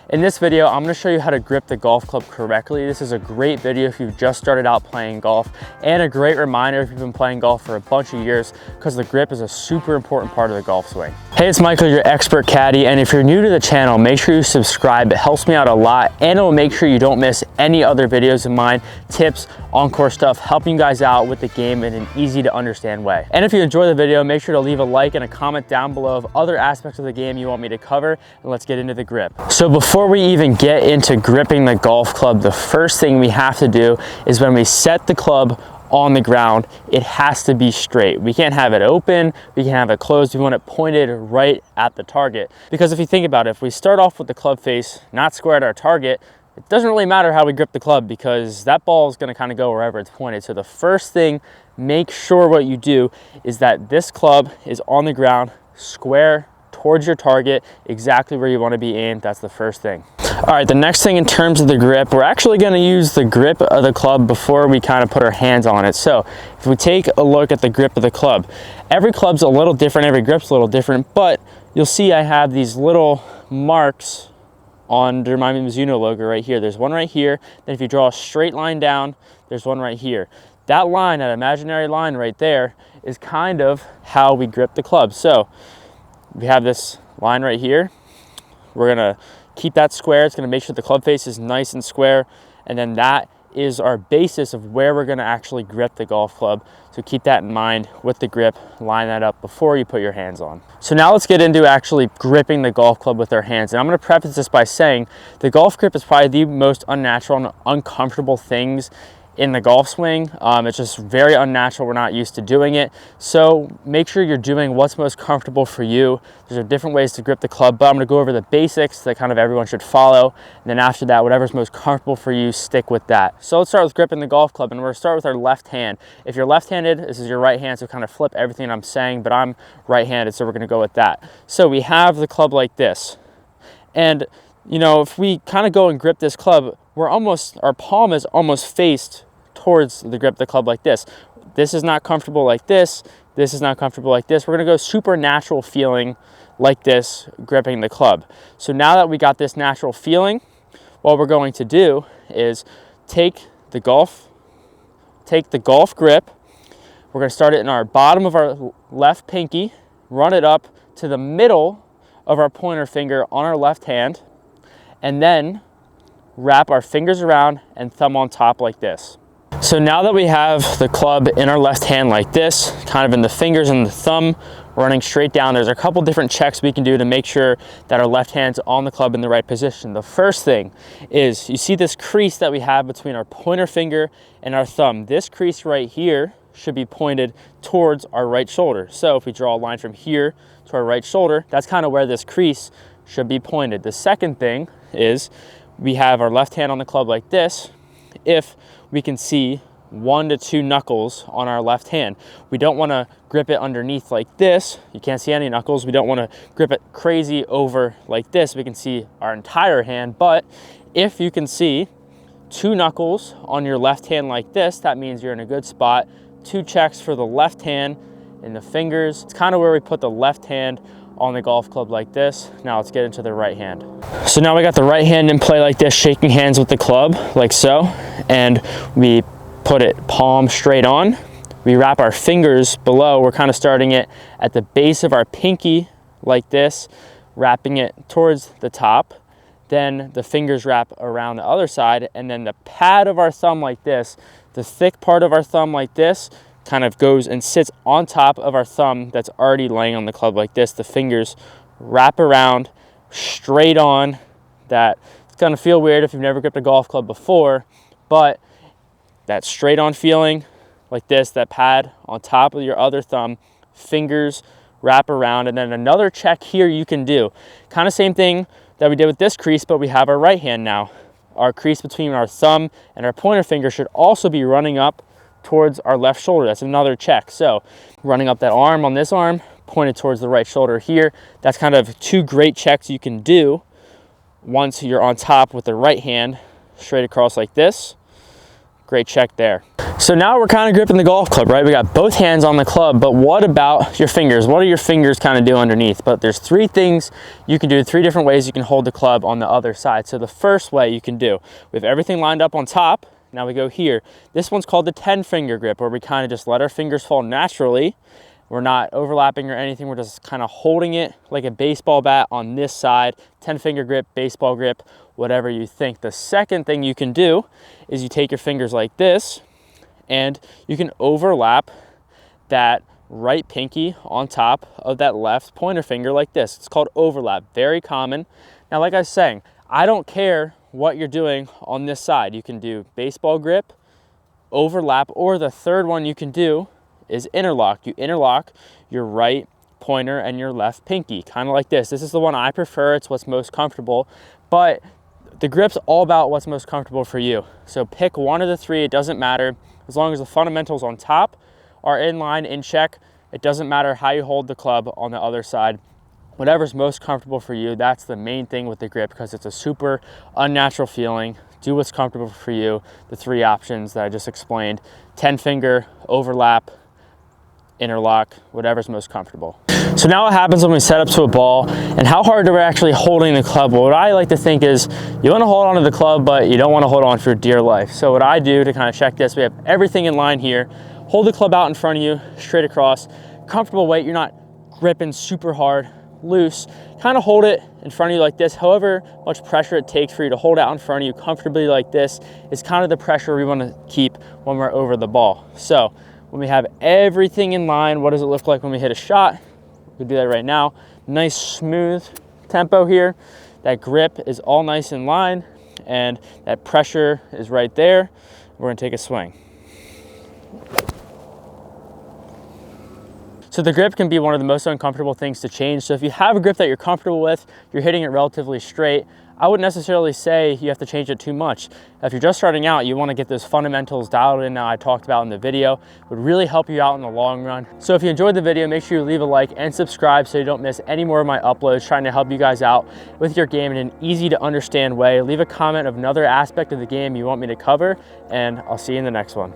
In this video, I'm gonna show you how to grip the golf club correctly. This is a great video if you've just started out playing golf, and a great reminder if you've been playing golf for a bunch of years, because the grip is a super important part of the golf swing. Hey, it's Michael, your expert caddy, and if you're new to the channel, make sure you subscribe. It helps me out a lot, and it will make sure you don't miss any other videos of mine, tips, on-course stuff, helping you guys out with the game in an easy to understand way. And if you enjoy the video, make sure to leave a like and a comment down below of other aspects of the game you want me to cover, and let's get into the grip. So before we even get into gripping the golf club, the first thing we have to do is when we set the club on the ground, it has to be straight. We can't have it open, we can't have it closed. We want it pointed right at the target. Because if you think about it, if we start off with the club face not square at our target, it doesn't really matter how we grip the club because that ball is gonna kind of go wherever it's pointed. So the first thing, make sure what you do is that this club is on the ground, square towards your target, exactly where you want to be aimed. That's the first thing. All right, the next thing in terms of the grip, we're actually going to use the grip of the club before we kind of put our hands on it. So if we take a look at the grip of the club, every club's a little different, every grip's a little different, but you'll see I have these little marks under my Mizuno logo right here. There's one right here. Then if you draw a straight line down, there's one right here. That line, that imaginary line right there, is kind of how we grip the club. So we have this line right here. We're gonna keep that square. It's gonna make sure the club face is nice and square. And then that is our basis of where we're gonna actually grip the golf club. So keep that in mind with the grip, line that up before you put your hands on. So now let's get into actually gripping the golf club with our hands. And I'm gonna preface this by saying the golf grip is probably the most unnatural and uncomfortable things in the golf swing. It's just very unnatural. We're not used to doing it. So make sure you're doing what's most comfortable for you. There's different ways to grip the club, but I'm gonna go over the basics that kind of everyone should follow. And then after that, whatever's most comfortable for you, stick with that. So let's start with gripping the golf club, and we're gonna start with our left hand. If you're left-handed, this is your right hand, so kind of flip everything I'm saying, but I'm right-handed, so we're gonna go with that. So we have the club like this. And you know, if we kind of go and grip this club, our palm is almost faced towards the grip of the club like this. This is not comfortable like this. This is not comfortable like this. We're gonna go super natural feeling like this, gripping the club. So now that we got this natural feeling, what we're going to do is take the golf grip. We're gonna start it in our bottom of our left pinky, run it up to the middle of our pointer finger on our left hand, and then wrap our fingers around and thumb on top like this. So now that we have the club in our left hand like this, kind of in the fingers and the thumb running straight down, there's a couple different checks we can do to make sure that our left hand's on the club in the right position. The first thing is, you see this crease that we have between our pointer finger and our thumb. This crease right here should be pointed towards our right shoulder. So if we draw a line from here to our right shoulder, that's kind of where this crease should be pointed. The second thing is, we have our left hand on the club like this. If we can see 1 to 2 knuckles on our left hand, we don't want to grip it underneath like this. You can't see any knuckles. We don't want to grip it crazy over like this. We can see our entire hand, but if you can see 2 knuckles on your left hand like this, that means you're in a good spot. 2 checks for the left hand and the fingers. It's kind of where we put the left hand on the golf club like this. Now let's get into the right hand. So now we got the right hand in play like this, shaking hands with the club like so, and we put it palm straight on. We wrap our fingers below. We're kind of starting it at the base of our pinky like this, wrapping it towards the top. Then the fingers wrap around the other side, and then the pad of our thumb like this, the thick part of our thumb like this, kind of goes and sits on top of our thumb that's already laying on the club like this. The fingers wrap around straight on that. It's gonna feel weird if you've never gripped a golf club before, but that straight on feeling like this, that pad on top of your other thumb, fingers wrap around. And then another check here you can do, kind of same thing that we did with this crease, but we have our right hand now. Our crease between our thumb and our pointer finger should also be running up towards our left shoulder. That's another check. So running up that arm on this arm, pointed towards the right shoulder here. That's kind of 2 great checks you can do once you're on top with the right hand, straight across like this. Great check there. So now we're kind of gripping the golf club, right? We got both hands on the club, but what about your fingers? What do your fingers kind of do underneath? But there's 3 things you can do, 3 different ways you can hold the club on the other side. So the first way you can do, we have everything lined up on top. Now we go here. This one's called the 10-finger grip, where we kind of just let our fingers fall naturally. We're not overlapping or anything. We're just kind of holding it like a baseball bat on this side. 10-finger grip, baseball grip, whatever you think. The second thing you can do is you take your fingers like this, and you can overlap that right pinky on top of that left pointer finger like this. It's called overlap, very common. Now, like I was saying, I don't care what you're doing on this side. You can do baseball grip, overlap, or the third one you can do is interlock. You interlock your right pointer and your left pinky, kind of like this. This is the one I prefer. It's what's most comfortable, but the grip's all about what's most comfortable for you. So pick one of the 3, it doesn't matter. As long as the fundamentals on top are in line, in check, it doesn't matter how you hold the club on the other side. Whatever's most comfortable for you, that's the main thing with the grip, because it's a super unnatural feeling. Do what's comfortable for you. The 3 options that I just explained: 10-finger, overlap, interlock, whatever's most comfortable. So now what happens when we set up to a ball, and how hard are we actually holding the club? Well, what I like to think is you want to hold on to the club, but you don't want to hold on for dear life. So what I do to kind of check this, we have everything in line here. Hold the club out in front of you, straight across. Comfortable weight, you're not gripping super hard, loose. Kind of hold it in front of you like this. However much pressure it takes for you to hold out in front of you comfortably like this is kind of the pressure we want to keep when we're over the ball. So when we have everything in line, what does it look like when we hit a shot? We'll do that right now. Nice smooth tempo here. That grip is all nice in line, and that pressure is right there. We're gonna take a swing. So the grip can be one of the most uncomfortable things to change. So if you have a grip that you're comfortable with, you're hitting it relatively straight, I wouldn't necessarily say you have to change it too much. If you're just starting out, you want to get those fundamentals dialed in that I talked about in the video. It would really help you out in the long run. So if you enjoyed the video, make sure you leave a like and subscribe so you don't miss any more of my uploads, trying to help you guys out with your game in an easy to understand way. Leave a comment of another aspect of the game you want me to cover, and I'll see you in the next one.